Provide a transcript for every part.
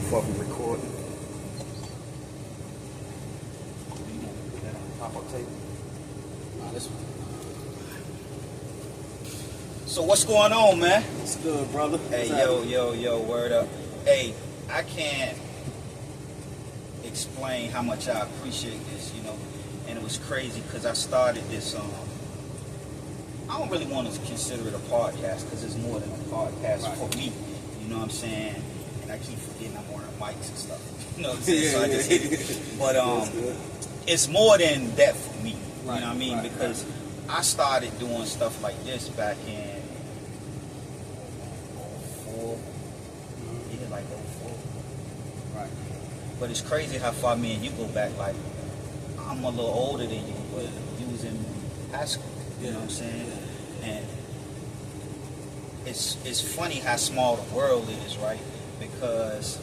both of them recording. Pop-up table. This one. So what's going on, man? It's good, brother. Hey, yo, word up. Hey, I can't explain how much I appreciate this, you know. And it was crazy because I started this, I don't really want to consider it a podcast because it's more than a podcast for me. You know what I'm saying? And I keep forgetting I'm wearing mics and stuff. You know what I'm saying? So I just but it's more than that for me. You know what I mean? Because I started doing stuff like this back in 04. Yeah, like 04. Right. But it's crazy how far me and you go back. Like, I'm a little older than you, but you was in high school. You know what I'm saying? And it's funny how small the world is, right? Because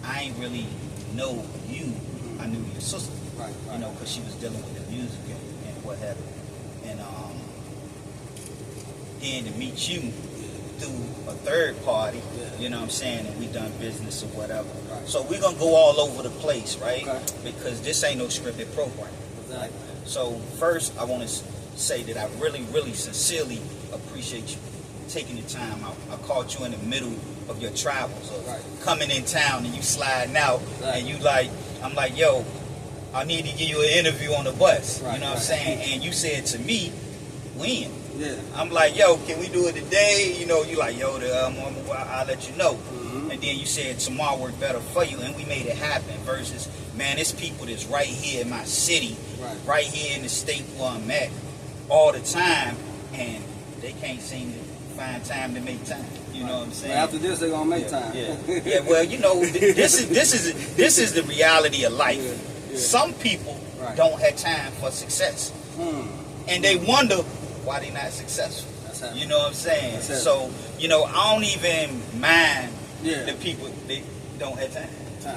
I ain't really know you. I knew your sister, you know, because she was dealing with the music and what have you. And then to meet you through a third party, you know what I'm saying, and we done business or whatever. So we're going to go all over the place, right? Because this ain't no scripted program. Right? So first, I want to say that I really, really sincerely appreciate you taking the time out. I caught you in the middle of your travels of coming in town and you sliding out and you like, I'm like, yo, I need to give you an interview on the bus. You know what I'm saying? And you said to me, when? I'm like, yo, can we do it today? You know, you like, yo, I'll let you know. And then you said tomorrow work better for you, and we made it happen. Versus, man, it's people that's right here in my city, right here in the state where I'm at, all the time, and they can't seem to find time to make time. You know what I'm saying? Well, after this, they're gonna make time. Yeah. Well, you know, this is the reality of life. Some people don't have time for success, and they wonder why they're not successful. You know what I'm saying? So, you know, I don't even mind the people that don't have time.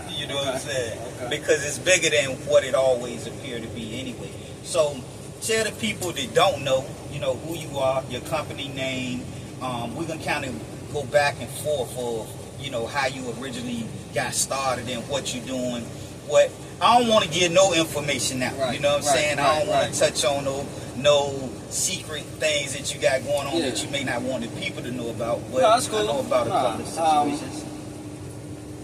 You know what I'm saying? Because it's bigger than what it always appeared to be anyway. So tell the people that don't know, you know, who you are, your company name. We're going to kind of go back and forth for, you know, how you originally got started and what you're doing. What I don't want to give no information out. You know what I'm saying? I don't want to touch on no secret things that you got going on that you may not want the people to know about. But I know about a couple of situations.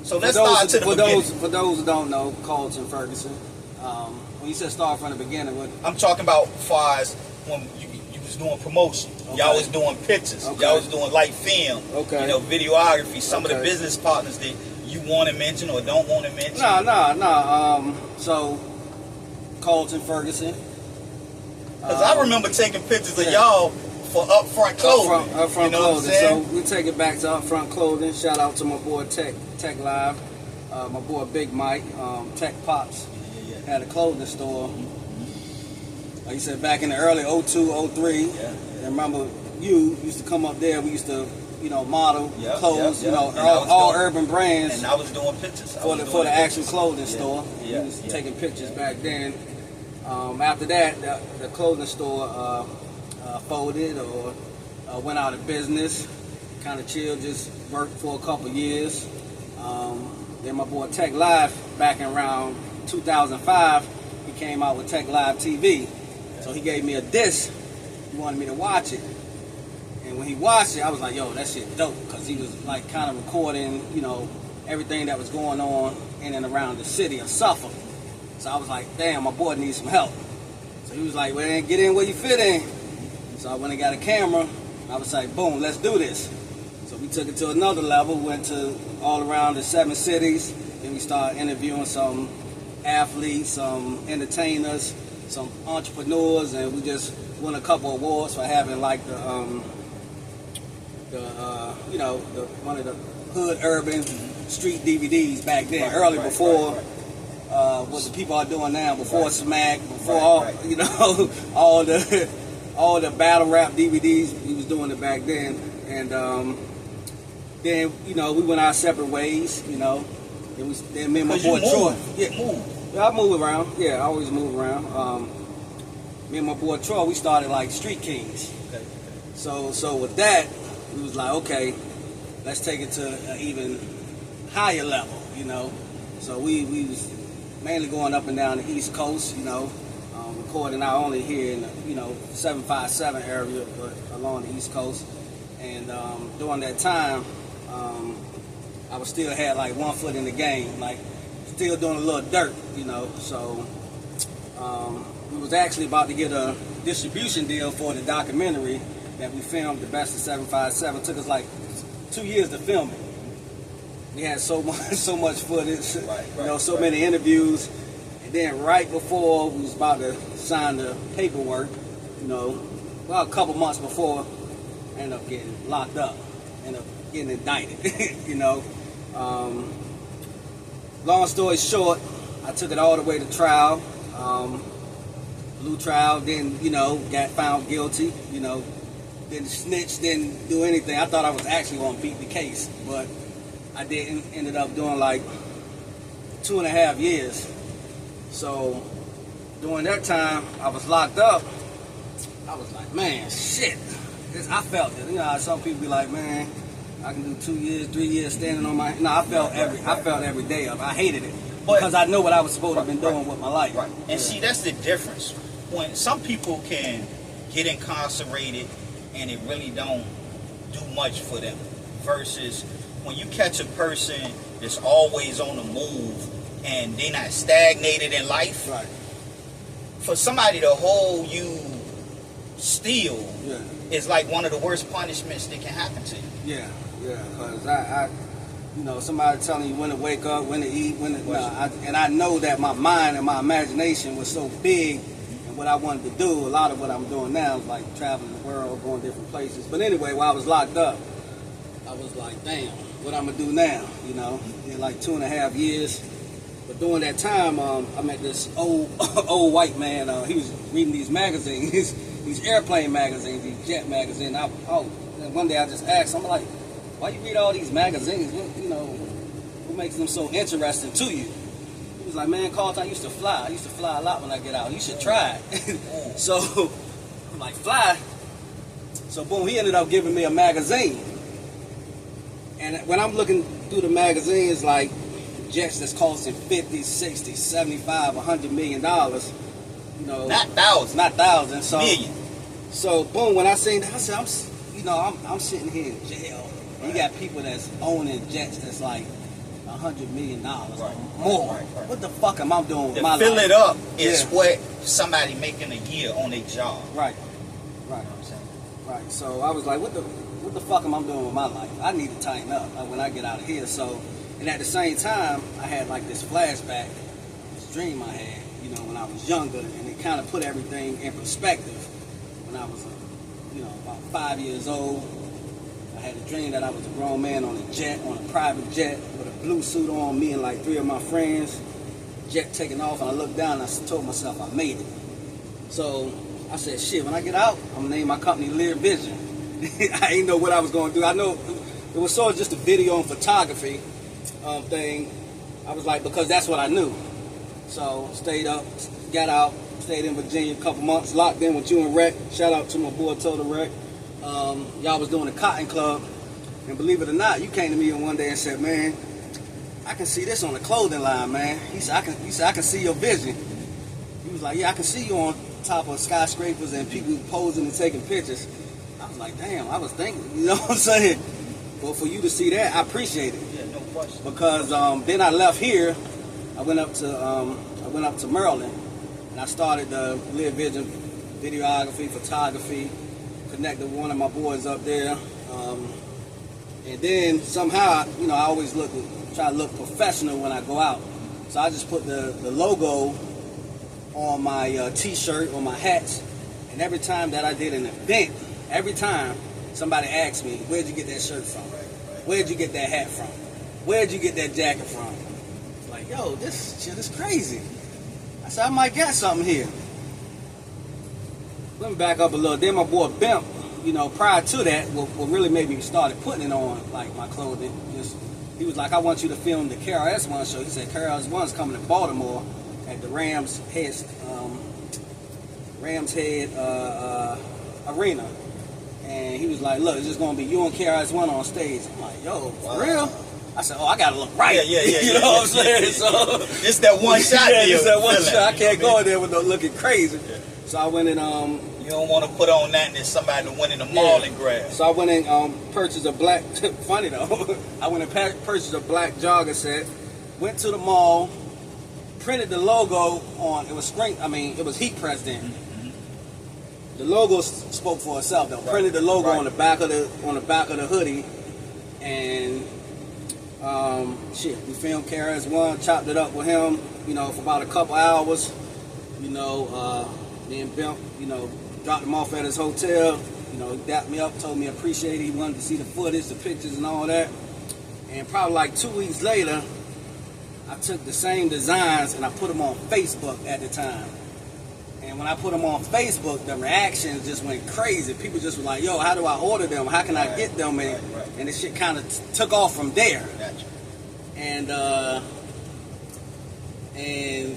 So let's start to the beginning. For those who don't know, Carlton Ferguson. When you said start from the beginning, what I'm talking about far as when you was doing promotion. Y'all was doing pictures. Y'all was doing light film. You know, videography. Some of the business partners that you want to mention or don't want to mention. No. So Carlton Ferguson. Because I remember taking pictures of y'all for Upfront Clothing. Upfront Clothing. So we take it back to Upfront Clothing. Shout out to my boy Tech Live, my boy Big Mike, Tech Pops. Had a clothing store. Like you said, back in the early 02, 03. And remember, you used to come up there. We used to, you know, model clothes. You know, all urban brands. And I was doing pictures for the actual clothing store. We was taking pictures back then. After that, the clothing store folded or went out of business. Kind of chilled, just worked for a couple years. Then my boy Tech Live, back in around 2005, he came out with Tech Live TV. So he gave me a disc. He wanted me to watch it. And when he watched it, I was like, yo, that shit dope. Because he was like kind of recording, you know, everything that was going on in and around the city of Suffolk. So I was like, damn, my boy needs some help. So he was like, well, get in where you fit in. So I went and got a camera. I was like, boom, let's do this. So we took it to another level, went to all around the 7 cities. Then we started interviewing some athletes, some entertainers, some entrepreneurs, and we just won a couple awards for having like you know, one of the hood urban street DVDs back then, before what the people are doing now, before Smack, before all you know, all the battle rap DVDs. We was doing it back then, and then you know we went our separate ways. You know, then me and my boy Troy. I move around. I always move around. Me and my boy Troy, we started like Street Kings. So with that, we was like, okay, let's take it to an even higher level. you know. So we was mainly going up and down the East Coast, you know, recording not only here in the, you know, 757 area, but along the East Coast. And during that time, I was still had like 1 foot in the game, like still doing a little dirt, you know. So we was actually about to get a distribution deal for the documentary that we filmed, The Best of 757. It took us like 2 years to film it. We had so much footage, you know, so many interviews. And then right before we was about to sign the paperwork, you know, well, a couple months before, I ended up getting locked up, ended up getting indicted, you know. Long story short, I took it all the way to trial, blue trial, then, you know, got found guilty, you know, didn't snitch, didn't do anything. I thought I was actually going to beat the case, but I didn't. Ended up doing like 2.5 years. So during that time, I was locked up. I was like, man, shit. I felt it. You know how some people be like, man, I can do 2 years, 3 years standing on my. No, I felt every day of it. I hated it because I know what I was supposed to have been doing with my life. Right. And see, that's the difference. When some people can get incarcerated and it really don't do much for them, versus when you catch a person that's always on the move and they're not stagnated in life. Right. For somebody to hold you still is like one of the worst punishments that can happen to you. Yeah, because I you know, somebody telling you when to wake up, when to eat, and I know that my mind and my imagination was so big and what I wanted to do. A lot of what I'm doing now is like traveling the world, going different places. But anyway, while I was locked up, I was like, damn, what I'm gonna do now? You know, in like 2.5 years. But during that time, I met this old white man. He was reading these magazines, these airplane magazines, these jet magazines. And one day I just asked him, I'm like, why you read all these magazines? What makes them so interesting to you? He was like, man, Carlton, I used to fly. I used to fly a lot when I get out. You should try it. So I'm like, fly? So boom, he ended up giving me a magazine. And when I'm looking through the magazines, like jets that's costing 50, 60, 75, $100 million, you know. Not thousands. Not thousands. So, million. So boom, when I seen that, I said, I'm sitting here in jail. Right. You got people that's owning jets that's like $100 million or more. Right. What the fuck am I doing with my life? Fill it up is what somebody making a year on their job. Right. Right. So I was like, what the fuck am I doing with my life? I need to tighten up when I get out of here. So, and at the same time, I had like this flashback, this dream I had, you know, when I was younger, and it kind of put everything in perspective. When I was, about 5 years old, I had a dream that I was a grown man on a jet, on a private jet, with a blue suit on, me and like 3 of my friends. Jet taking off, and I looked down and I told myself I made it. So I said, shit, when I get out, I'm gonna name my company Lear Vision. I didn't know what I was gonna do. I know it was sort of just a video and photography thing. I was like, because that's what I knew. So stayed up, got out, stayed in Virginia a couple months, locked in with you and Rec. Shout out to my boy Total Rec. Y'all was doing a Cotton Club, and believe it or not, you came to me one day and said, man, I can see this on the clothing line, man. He said, I can see your vision. He was like, yeah, I can see you on top of skyscrapers and people posing and taking pictures. I was like, damn, I was thinking, you know what I'm saying? Well, for you to see that, I appreciate it. Yeah, no question. Because then I left here, I went up to Maryland, and I started the Lear Vision videography, photography, connected with one of my boys up there. And then somehow, I always try to look professional when I go out. So I just put the logo on my t-shirt, on my hats, and every time that I did an event, every time somebody asked me, where'd you get that shirt from? Where'd you get that hat from? Where'd you get that jacket from? Like, yo, this shit is crazy. I said, I might get something here. Let me back up a little. Then my boy Bimp, prior to that, what really made me started putting it on, like my clothing, he was like, I want you to film the KRS-One show. He said, KRS-One's coming to Baltimore at the Rams Head Arena. And he was like, look, it's just going to be you and KRS-One on stage. I'm like, yo, for real? I said, oh, I gotta look right. Yeah. You know what I'm saying? So it's that one shot. Yeah, deal it's that one feeling, shot. I can't you know go in there with no looking crazy. Yeah. So I went and You don't want to put on that and there's somebody that went in the mall and grab. So I went and purchased a black. Funny though, I went and purchased a black jogger set. Went to the mall, printed the logo on. It was it was heat pressed in. The logo spoke for itself. Though printed the logo on the back of the hoodie, and we filmed KRS-One, chopped it up with him. You know, for about a couple hours. You know, me and Bimp, you know, dropped him off at his hotel. You know, he dapped me up, told me appreciate it. He wanted to see the footage, the pictures, and all that. And probably like 2 weeks later, I took the same designs and I put them on Facebook at the time. And when I put them on Facebook, the reactions just went crazy. People just were like, yo, how do I order them? How can I get them? And this shit kind of took off from there. Gotcha. And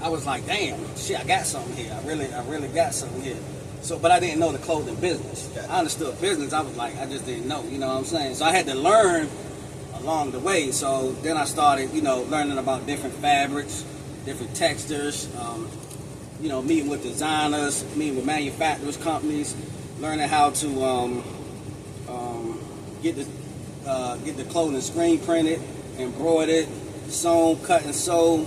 I was like, damn, shit, I got something here. I really got something here. So, but I didn't know the clothing business. Gotcha. I understood business. I was like, I just didn't know, you know what I'm saying? So I had to learn along the way. So then I started, you know, learning about different fabrics, different textures, you know, meeting with designers, meeting with manufacturers, companies, learning how to get the clothing screen printed, embroidered, sewn, cut and sew.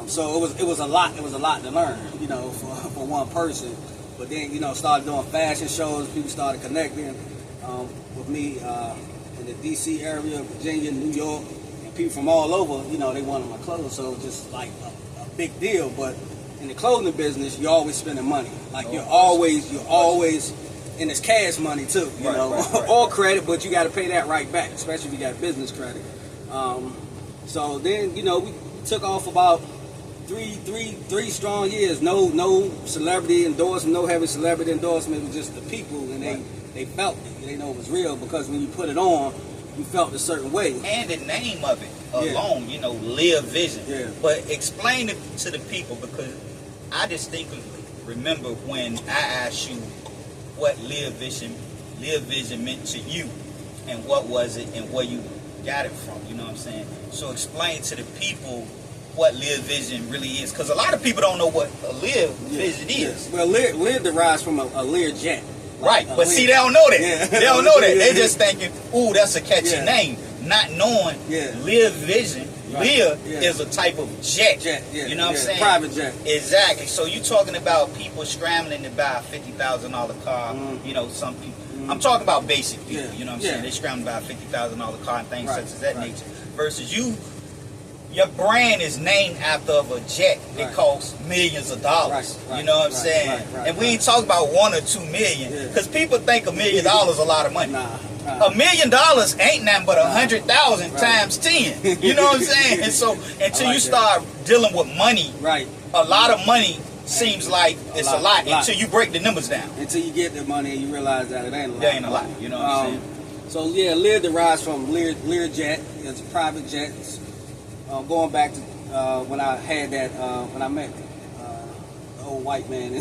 So it was a lot to learn, you know, for one person. But then, you know, started doing fashion shows. People started connecting with me in the D.C. area, Virginia, New York, and people from all over. You know, they wanted my clothes, so it was just like a big deal. But in the clothing business, you're always spending money. Like you're always, and it's cash money too, you know, or credit, but you got to pay that right back, especially if you got business credit. So then, you know, we took off about three strong years. No celebrity endorsement, no heavy celebrity endorsement. It was just the people, and they felt it. They know it was real because when you put it on, you felt a certain way. And the name of it alone, you know, Live Vision. Yeah. But explain it to the people, because I distinctly remember when I asked you what Live Vision meant to you, and what was it, and where you got it from. You know what I'm saying? So explain to the people what Live Vision really is, because a lot of people don't know what a Live Vision is. Well, Live derives from a Learjet. Right, but see, they don't know that. Yeah. They don't know that. They're just thinking, ooh, that's a catchy name. Not knowing Live Vision, Live is a type of jet. You know what I'm saying? Private jet. Exactly. So you're talking about people scrambling to buy a $50,000 car. You know, some people. I'm talking about basic people. You know what I'm saying? They scrambling to buy a $50,000 car and things such as that nature. Versus your brand is named after of a jet that costs millions of dollars. You know what I'm saying? And we ain't talking about 1 or 2 million, because people think $1 million a lot of money. $1 million ain't nothing but 100,000 times 10. You know what I'm saying? And so until you start dealing with money, a lot of money seems like it's a lot until you break the numbers down. Until you get the money and you realize that it ain't a lot. It ain't a lot. You know what I'm saying? So yeah, Lear derives from Learjet. It's a private jet. Going back to when I had that, when I met the old white man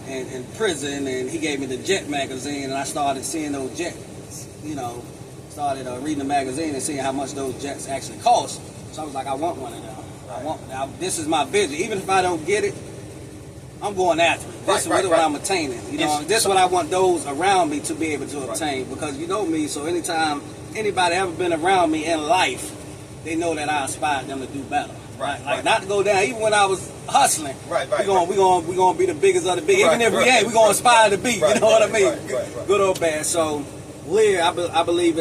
in prison, and he gave me the Jet magazine, and I started seeing those jets, you know, started reading the magazine and seeing how much those jets actually cost. So I was like, I want one of them. This is my vision. Even if I don't get it, I'm going after it. This is what I'm attaining. You know, this is what I want those around me to be able to obtain, because you know me, so anytime anybody ever been around me in life, they know that I inspired them to do better. Like not to go down. Even when I was hustling, we gonna be the biggest of the big. Even if we ain't, we gonna aspire to be. You know what I mean? Good or bad. So Lear, I believe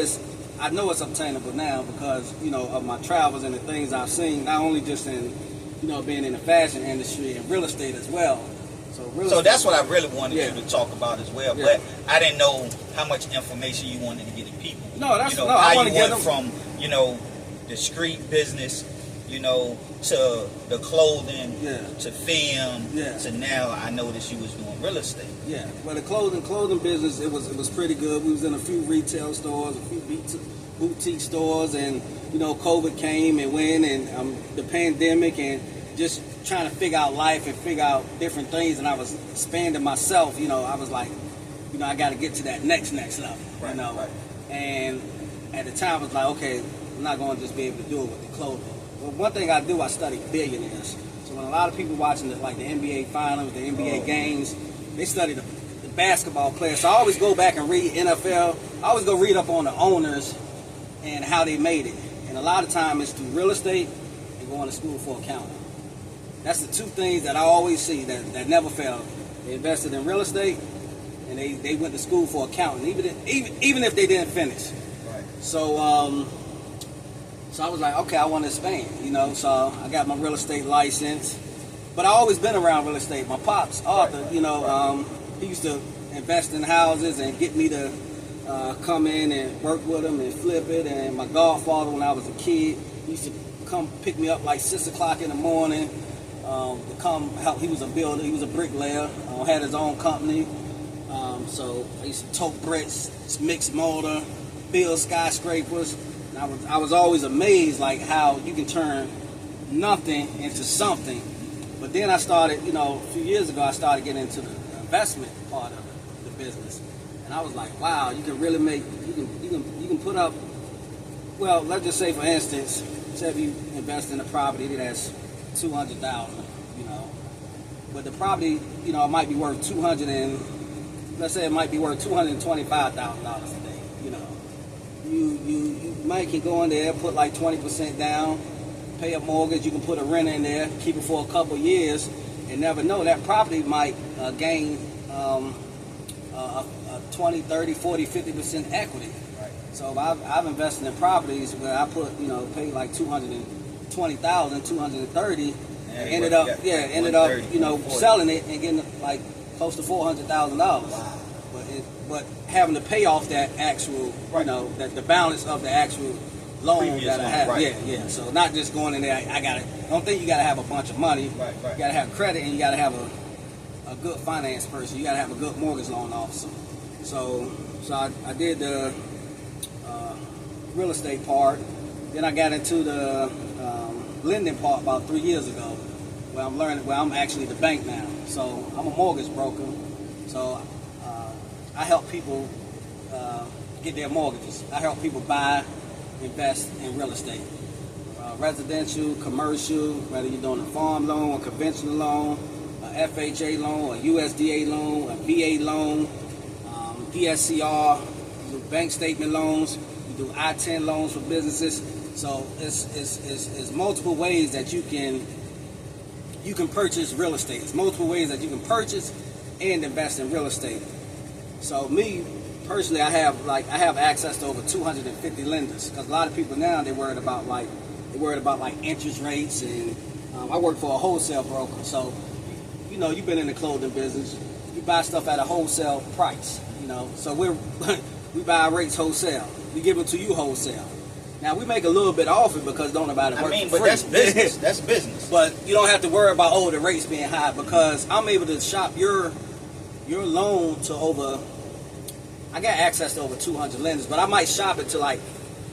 I know it's obtainable now because, you know, of my travels and the things I've seen, not only just in, you know, being in the fashion industry and real estate as well. So that's what I really wanted you to talk about as well. But I didn't know how much information you wanted to get to people. No, that's how I want you to get went them from, you know, the street business, you know, to the clothing, to film, to now I noticed you was doing real estate. Yeah, well, the clothing business, it was pretty good. We was in a few retail stores, a few boutique stores, and, you know, COVID came and went, and the pandemic, and just trying to figure out life and figure out different things, and I was expanding myself. You know, I was like, you know, I got to get to that next level, you know. And at the time, I was like, okay, I'm not going to just be able to do it with the clothing. Well, one thing I do, I study billionaires. So when a lot of people watching the NBA Finals, the NBA games, they study the basketball players. So I always go back and read NFL. I always go read up on the owners and how they made it. And a lot of time it's through real estate and going to school for accounting. That's the two things that I always see that never fail. They invested in real estate and they went to school for accounting, even if they didn't finish. Right. So so I was like, okay, I want to expand, so I got my real estate license. But I always been around real estate. My pops, Arthur, he used to invest in houses and get me to come in and work with him and flip it. And my godfather, when I was a kid, he used to come pick me up like 6 o'clock in the morning to come help. He was a builder. He was a bricklayer. Had his own company. So I used to tote bricks, mix mortar, build skyscrapers. And I was always amazed like how you can turn nothing into something. But then I started, a few years ago, I started getting into the investment part of the business. And I was like, wow, you can really make, you can put up, well, let's just say, for instance, say if you invest in a property that's $200,000, but the property, it might be worth let's say it might be worth $225,000 a day, You might can go in there, put like 20% down, pay a mortgage, you can put a rent in there, keep it for a couple years, and never know, that property might gain 20, 30, 40, 50% equity. Right. So I've invested in properties where I put, paid like $220,000, $230,000, and ended up, selling it and getting like close to $400,000. Wow. But having to pay off that actual, that the balance of the actual loan Previous that I loan, have. right. Yeah. So not just going in there. Don't think you got to have a bunch of money. Right. You got to have credit, and you got to have a good finance person. You got to have a good mortgage loan officer. So I did the real estate part. Then I got into the lending part about 3 years ago, where I'm actually the bank now. So I'm a mortgage broker. So I help people get their mortgages. I help people buy, invest in real estate. Residential, commercial, whether you're doing a farm loan, a conventional loan, a FHA loan, a USDA loan, a VA loan, DSCR, you do bank statement loans, you do I-10 loans for businesses. So it's multiple ways that you can purchase real estate. It's multiple ways that you can purchase and invest in real estate. So me personally, I have access to over 250 lenders, because a lot of people now they're worried about like interest rates, and I work for a wholesale broker. So you've been in the clothing business. You buy stuff at a wholesale price. So we buy our rates wholesale. We give it to you wholesale. Now we make a little bit off it because don't nobody work for free. But that's business. That's business. But you don't have to worry about the rates being high, because I'm able to shop your loan to over. I got access to over 200 lenders, but I might shop it to like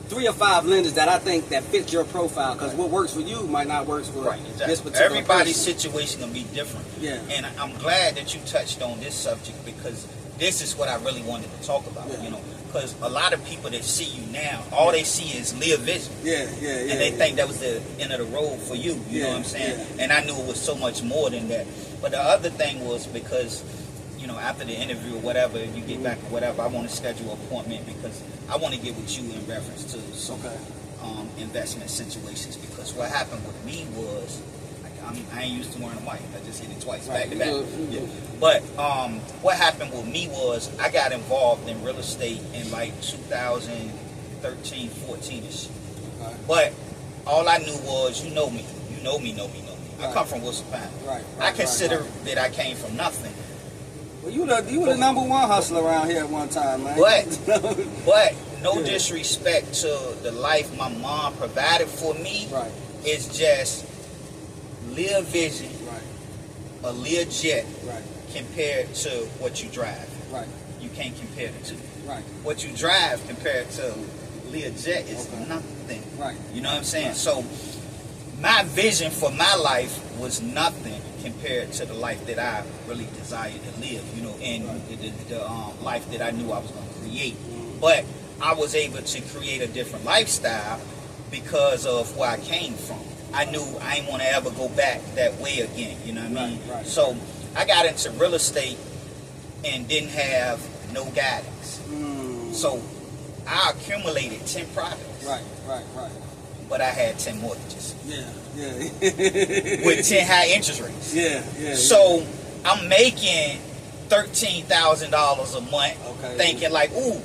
3 or 5 lenders that I think that fit your profile, because what works for you might not work for this particular Everybody's person. situation gonna be different. Yeah. And I'm glad that you touched on this subject, because this is what I really wanted to talk about. Yeah. Because a lot of people that see you now, all they see is Leah Vision. Yeah. And they think that was the end of the road for you. You know what I'm saying? Yeah. And I knew it was so much more than that. But the other thing was because, after the interview or whatever, you get back or whatever, I want to schedule an appointment, because I want to get with you in reference to some investment situations. Because what happened with me was, I ain't used to wearing a mic. I just hit it twice, back to back. Yeah. But what happened with me was, I got involved in real estate in like 2013, 14ish. Okay. But all I knew was, you know me. I come from Wilson Pine. Right. I consider that I came from nothing. Well, you were the number one hustler around here at one time, man. But no disrespect to the life my mom provided for me. Right. It's just Leah Vision, right, a Leah Jet, right, compared to what you drive. Right. You can't compare the two. Right. What you drive compared to Leah Jet is nothing. Right. You know what I'm saying? Right. So my vision for my life was nothing compared to the life that I really desired to live, and the life that I knew I was going to create. But I was able to create a different lifestyle because of where I came from. I knew I didn't want to ever go back that way again. You know what I mean? Right. So I got into real estate and didn't have no guidance. So I accumulated 10 properties. Right. But I had 10 mortgages. Yeah. With 10 high interest rates. Yeah. So I'm making $13,000 a month, Okay. thinking like, ooh,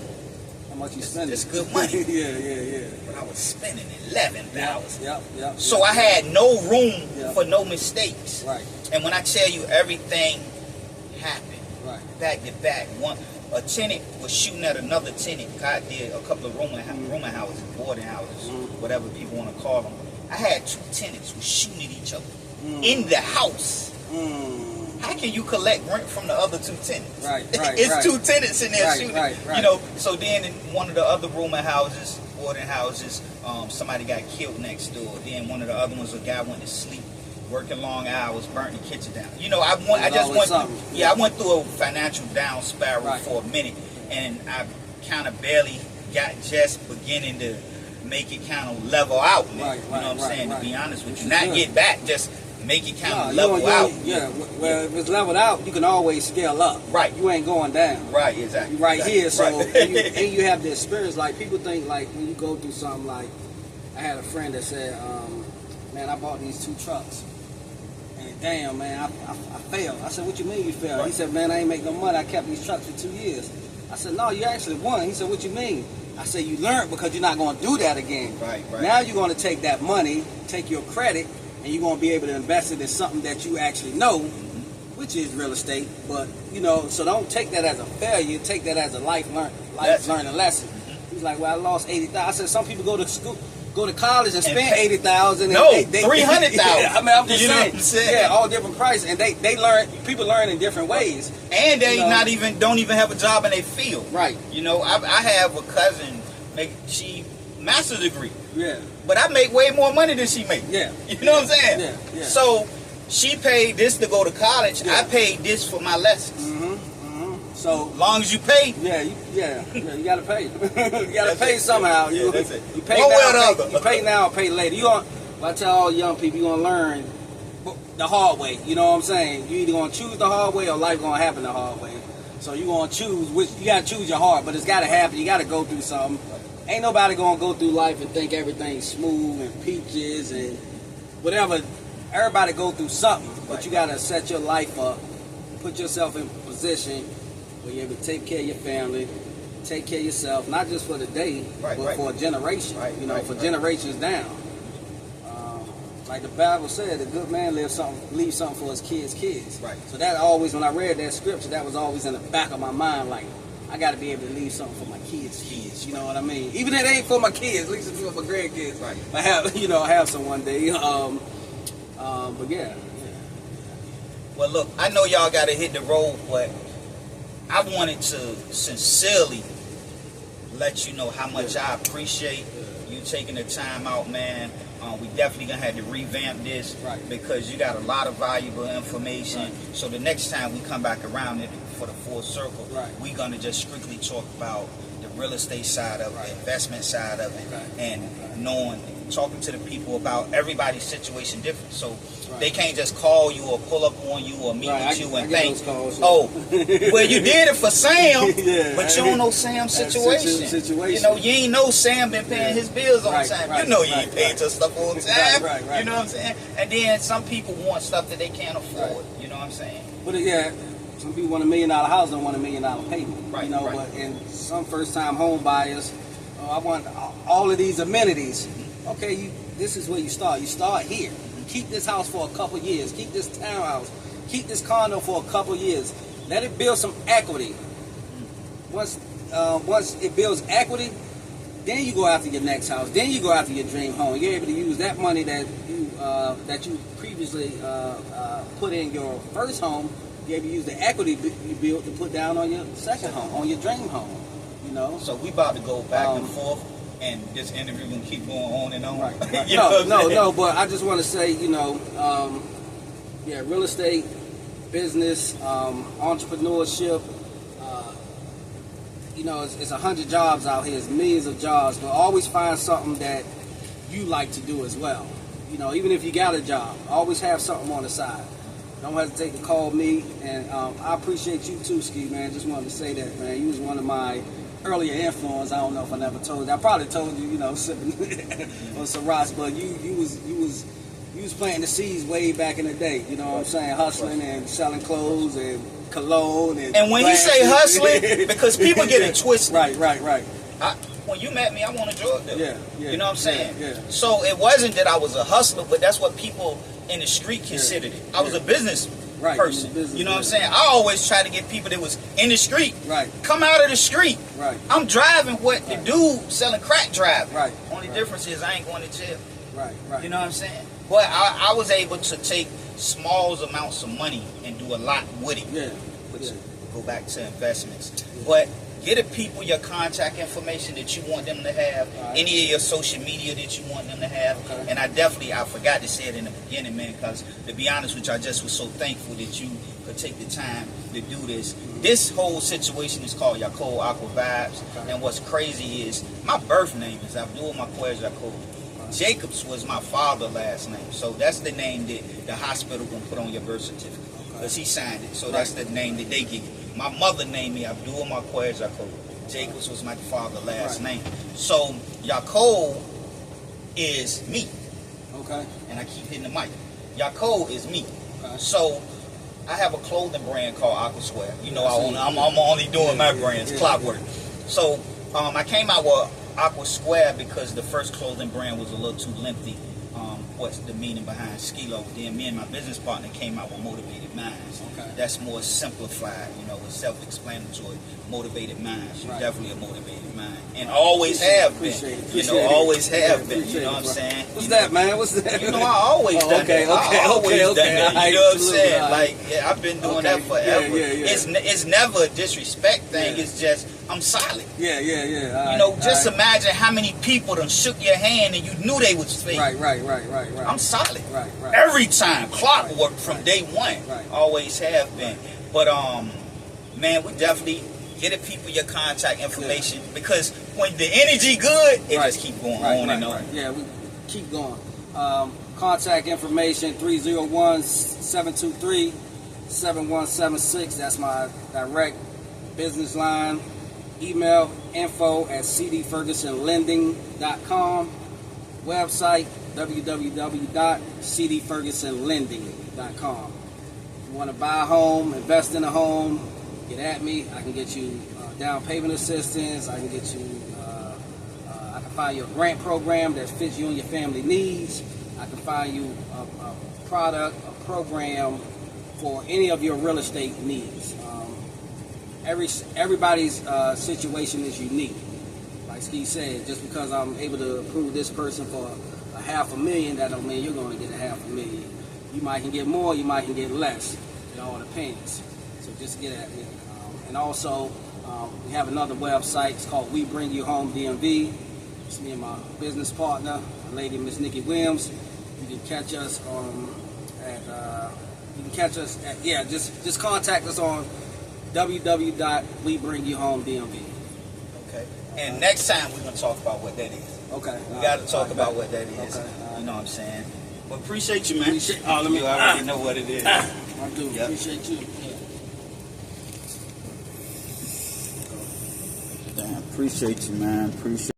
How much you spending? that's good money. Yeah. But I was spending 11,000. Yep. So I had no room Yeah. for no mistakes. Right. And when I tell you everything happened Right. back to back, a tenant was shooting at another tenant. I did a couple of rooming houses, boarding houses, whatever people want to call them. I had 2 tenants who shooting at each other in the house. How can you collect rent from the other 2 tenants? Right. It's 2 tenants in there shooting. Right. You know, so then in one of the other rooming houses, boarding houses, somebody got killed next door. Then one of the other ones, a guy went to sleep, working long hours, burnt the kitchen down. You know, I went through a financial down spiral for a minute, and I kind of barely got just beginning to make it kind of level out. You know what I'm saying? To be honest with you, not get back, just make it kind of level out. Yeah, well, if it's leveled out, you can always scale up. Right. You ain't going down. Right, exactly. You're right exactly. here, so Right. and you have the experience. Like people think, like when you go through something, like I had a friend that said, "Man, I bought these 2 trucks, and damn, man, I failed." I said, "What you mean you failed?" Right. He said, "Man, I ain't make no money. I kept these trucks for 2 years." I said, "No, you actually won." He said, "What you mean?" I said, "You learned because you're not going to do that again. Right. Now you're going to take that money, take your credit, and you're going to be able to invest it in something that you actually know, which is real estate. But, you know, so don't take that as a failure. Take that as a life learning lesson." He's like, "Well, I lost 80,000. I said, "Some people go to college and spend 80,000. No, 300,000. Yeah, I mean, I'm just You know saying. what I'm saying? Yeah, all different prices, and they learn. People learn in different ways. And they You know? don't even have a job in their field. Right. You know, I have a cousin, she master's degree, Yeah. but I make way more money than she make. Yeah. You know what I'm saying? Yeah. So she paid this to go to college. Yeah. I paid this for my lessons. So Long as you pay. yeah, you gotta pay. You gotta pay it. somehow. Yeah, that's it. You pay One way or the now. other. You pay now, pay later. I tell all young people, you're gonna learn the hard way. You know what I'm saying? You either gonna choose the hard way or life gonna happen the hard way. So you gonna choose which. You gotta choose your heart, but it's gotta happen. You gotta go through something. Ain't nobody gonna go through life and think everything's smooth and peaches and whatever. Everybody go through something, but you gotta set your life up, put yourself in position where you're able to take care of your family, take care of yourself, not just for the day, but for a generation. For generations down. Like the Bible said, a good man leaves something for his kids. Right. So that always, when I read that scripture, that was always in the back of my mind. Like, I got to be able to leave something for my kids. You know what I mean? Even if it ain't for my kids, at least it's for my grandkids. Right. I have some one day. But yeah. Well, look, I know y'all got to hit the road, but I wanted to sincerely let you know how much I appreciate you taking the time out, man. We definitely gonna have to revamp this because you got a lot of valuable information. So the next time we come back around it for the full circle, we're gonna just strictly talk about the real estate side of it, the investment side of it, and talking to the people about everybody's situation different. So they can't just call you or pull up on you or meet with you and think, well, you did it for Sam, but you don't know Sam's situation. You know, you ain't know Sam been paying his bills on time. You know you ain't paying your stuff on time. You know what I'm saying? And then some people want stuff that they can't afford. You know what I'm saying? But some people want $1 million house, don't want $1 million payment. Right. But in some first-time home buyers, I want all of these amenities. Okay, this is where you start. You start here. Keep this house for a couple years. Keep this townhouse. Keep this condo for a couple years. Let it build some equity. Once it builds equity, then you go after your next house. Then you go after your dream home. You're able to use that money that you previously put in your first home. You're able to use the equity you built to put down on your second home, on your dream home. You know. So we about to go back and forth. And this interview gonna keep going on and on. Right. No. But I just want to say, real estate, business, entrepreneurship. It's 100 jobs out here. It's millions of jobs. But always find something that you like to do as well. You know, even if you got a job, always have something on the side. Don't hesitate to call me, and I appreciate you too, Ski, man. Just wanted to say that, man. You was one of my earlier influence. I don't know if I never told you. I probably told you, you know, sipping on some rocks, but you was planting the seeds way back in the day. You know what I'm saying? Hustling and selling clothes and cologne and when you say hustling, because people get it twisted. Right. When you met me, I want a drug dealer. Yeah. You know what I'm saying? Yeah. So it wasn't that I was a hustler, but that's what people in the street considered it. I was a business person. You know what I'm saying? I always try to get people that was in the street. Right. Come out of the street. Right. I'm driving what the dude selling crack driving. Right. Only difference is I ain't going to jail. Right. You know what I'm saying? But I was able to take small amounts of money and do a lot with it. Yeah. Which go back to investments. But get the people your contact information that you want them to have, any of your social media that you want them to have. Okay. And I forgot to say it in the beginning, man, because to be honest with you, I just was so thankful that you could take the time to do this. This whole situation is called Yaakov Aqua Vibes. Okay. And what's crazy is my birth name is Abdul Marquez Yaakov. Jacobs was my father's last name, so that's the name that the hospital gonna put on your birth certificate because he signed it. So that's the name that they give you. My mother named me Abdul Marquez Yaakov. Jacobs was my father's last name. So Yaakov is me. Okay. And I keep hitting the mic. Yaakov is me. Okay. So I have a clothing brand called Aqua Square. You know, I'm only doing my brands, clockwork. So I came out with Aqua Square because the first clothing brand was a little too lengthy. What's the meaning behind Skilo? Then me and my business partner came out with Motivated Minds. Okay. That's more simplified, you know, it's self-explanatory. Motivated Minds. You're definitely a motivated mind. And always have been. You know, always have been. You know what I'm saying? What's that, man? What's that? You know, I always done that. I always done that. You know what I'm saying? Like, yeah, I've been doing that forever. It's never a disrespect thing. It's just, I'm solid. Yeah. You know, just imagine how many people done shook your hand and you knew they was fake. Right. I'm solid. Right. Every time. Clockwork from day one. Right. Always have been. But, man, we definitely get the people your contact information because when the energy good, it just keep going on and on. Yeah, we keep going. Contact information 301-723-7176. That's my direct business line. Email info@cdfergusonlending.com. Website www.cdfergusonlending.com. If you want to buy a home, invest in a home, get at me. I can get you down payment assistance. I can get you. I can find you a grant program that fits you and your family needs. I can find you a product, a program for any of your real estate needs. Everybody's situation is unique. Like Ski said, just because I'm able to approve this person for $500,000, that don't mean you're going to get $500,000. You might can get more, you might can get less. It all depends. So just get at me. And also, we have another website. It's called We Bring You Home DMV. It's me and my business partner, a lady, Miss Nikki Williams. You can catch us just contact us on www.WeBringYouHomeDMV. Okay. And next time we're gonna talk about what that is. Okay. We gotta talk about what that is. Okay. You know what I'm saying? But appreciate you, man. You already know what it is. I do. Appreciate you. Damn, appreciate you, man. Appreciate